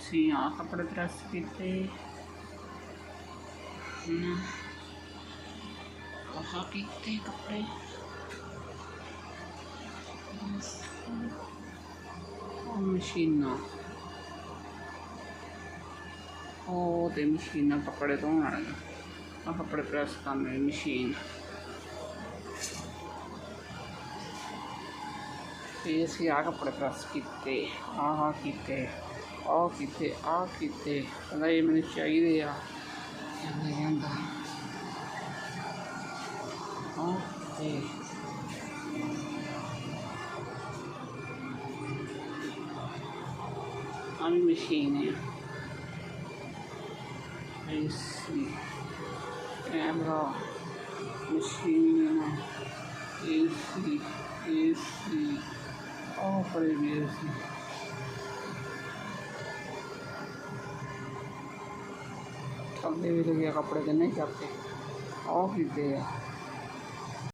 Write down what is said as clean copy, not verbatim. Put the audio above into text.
ਅਸੀਂ ਆ ਕੱਪੜੇ ਪ੍ਰੈਸ ਕੀਤੇ ਆਹ ਕੀਤੇ ਕੱਪੜੇ ਮਸ਼ੀਨਾਂ ਉਹ ਤੇ ਮਸ਼ੀਨਾਂ ਕੱਪੜੇ ਧੋਣ ਵਾਲੀਆਂ ਆ ਕੱਪੜੇ ਪ੍ਰੈਸ ਕਰਨ ਵਾਲੀ ਮਸ਼ੀਨ ਤੇ ਅਸੀਂ ਆ ਕੱਪੜੇ ਪ੍ਰੈਸ ਕੀਤੇ ਆਹ ਕੀਤੇ ਕਹਿੰਦਾ ਇਹ ਮੈਨੂੰ ਚਾਹੀਦੇ ਆ ਕਹਿੰਦਾ ਤੇ ਆ ਵੀ ਮਸ਼ੀਨ ਹੈ AC कैमरा मशीन AC पर भी AC थल्ले भी लगे कपड़े किन्ने चकते आ कीते